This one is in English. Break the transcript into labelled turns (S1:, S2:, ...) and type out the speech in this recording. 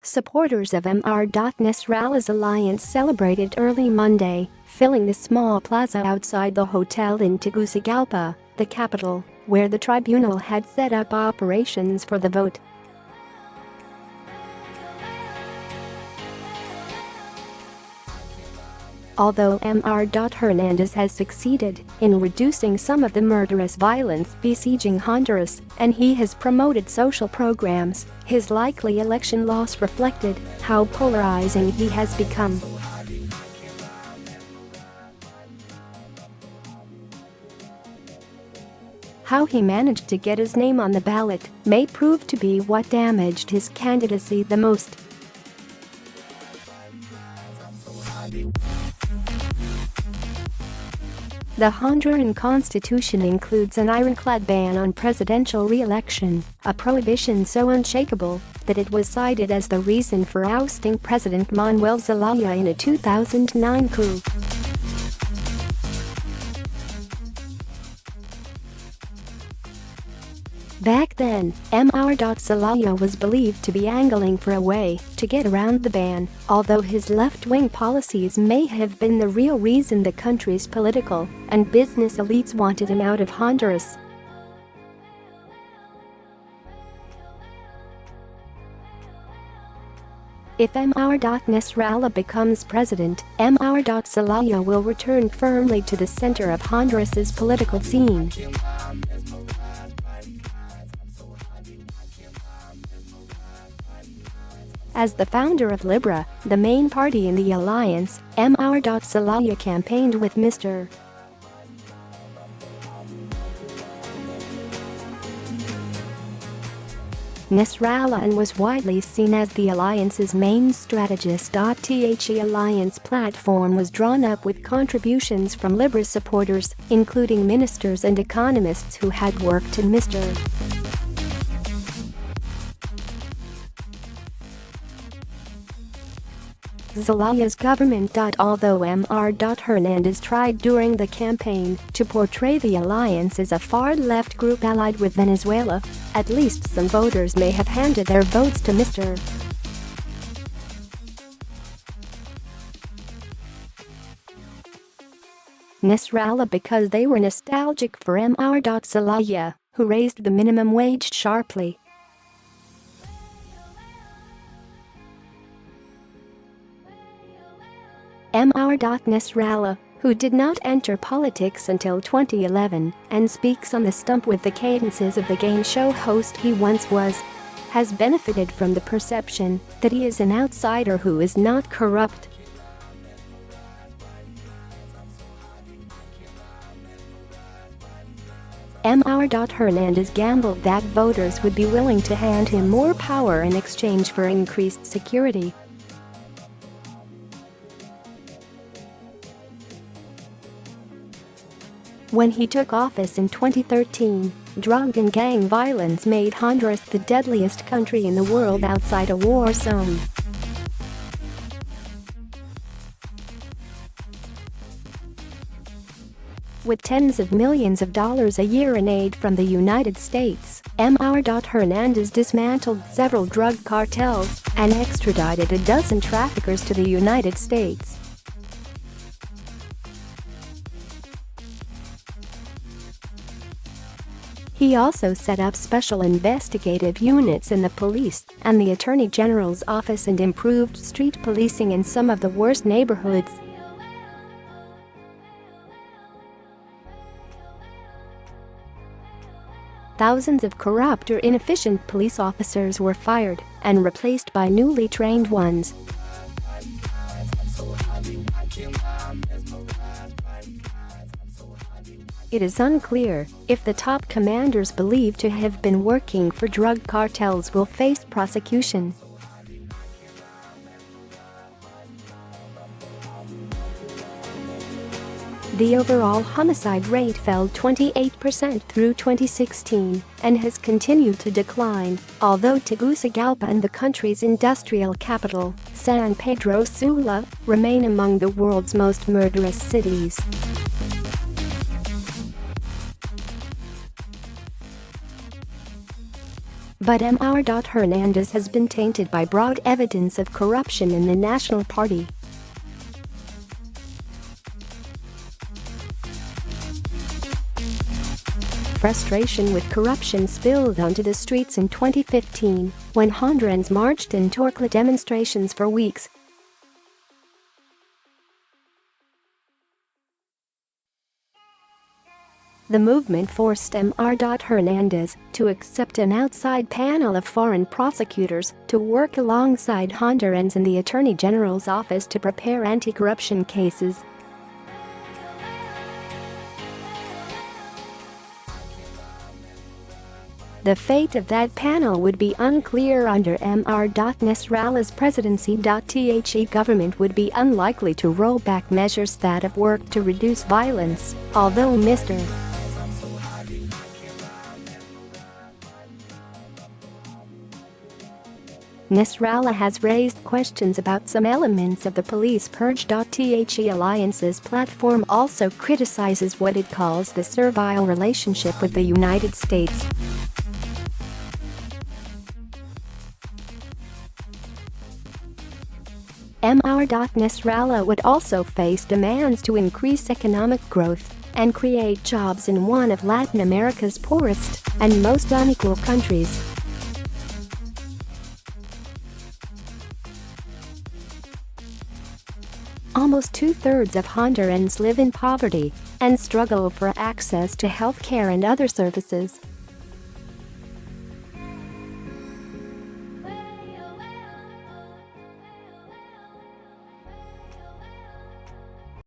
S1: Supporters of Mr.Nasralla's alliance celebrated early Monday, filling the small plaza outside the hotel in Tegucigalpa, the capital, where the tribunal had set up operations for the vote. Although Mr.Hernández has succeeded in reducing some of the murderous violence besieging Honduras, and he has promoted social programs, his likely election loss reflected how polarizing he has become. How he managed to get his name on the ballot may prove to be what damaged his candidacy the most. The Honduran Constitution includes an ironclad ban on presidential re-election, a prohibition so unshakable that it was cited as the reason for ousting President Manuel Zelaya in a 2009 coup. Back then, Mr.Zelaya was believed to be angling for a way to get around the ban, although his left-wing policies may have been the real reason the country's political and business elites wanted him out of Honduras. If Mr.Nasralla becomes president, Mr.Zelaya will return firmly to the center of Honduras's political scene. As the founder of Libra, the main party in the alliance, Mr.Zelaya campaigned with Mr. Nasralla and was widely seen as the alliance's main strategist.The alliance platform was drawn up with contributions from Libra supporters, including ministers and economists who had worked in Mr. Zelaya's government.Although Mr.Hernández tried during the campaign to portray the alliance as a far-left group allied with Venezuela, at least some voters may have handed their votes to Mr. Nasralla because they were nostalgic for Mr.Zelaya, who raised the minimum wage sharply. Mr.Nasralla, who did not enter politics until 2011 and speaks on the stump with the cadences of the game show host he once was, has benefited from the perception that he is an outsider who is not corrupt. Mr.Hernández gambled that voters would be willing to hand him more power in exchange for increased security. When he took office in 2013, drug and gang violence made Honduras the deadliest country in the world outside a war zone. With tens of millions of dollars a year in aid from the United States, Mr.Hernández dismantled several drug cartels and extradited a dozen traffickers to the United States. He also set up special investigative units in the police and the Attorney General's office and improved street policing in some of the worst neighborhoods. Thousands of corrupt or inefficient police officers were fired and replaced by newly trained ones. It is unclear if the top commanders believed to have been working for drug cartels will face prosecution. The overall homicide rate fell 28% through 2016 and has continued to decline, although Tegucigalpa and the country's industrial capital, San Pedro Sula, remain among the world's most murderous cities. But Mr.Hernández has been tainted by broad evidence of corruption in the National Party. Frustration with corruption spilled onto the streets in 2015 when Hondurans marched in torchlight demonstrations for weeks. The movement forced Mr.Hernández to accept an outside panel of foreign prosecutors to work alongside Hondurans in the Attorney General's office to prepare anti-corruption cases. The fate of that panel would be unclear under Mr.Nasralla's presidency.The government would be unlikely to roll back measures that have worked to reduce violence, although Mr. Nasralla has raised questions about some elements of the police purge.The alliance's platform also criticizes what it calls the servile relationship with the United States. Mr.Nasralla would also face demands to increase economic growth and create jobs in one of Latin America's poorest and most unequal countries. Almost two-thirds of Hondurans live in poverty and struggle for access to health care and other services.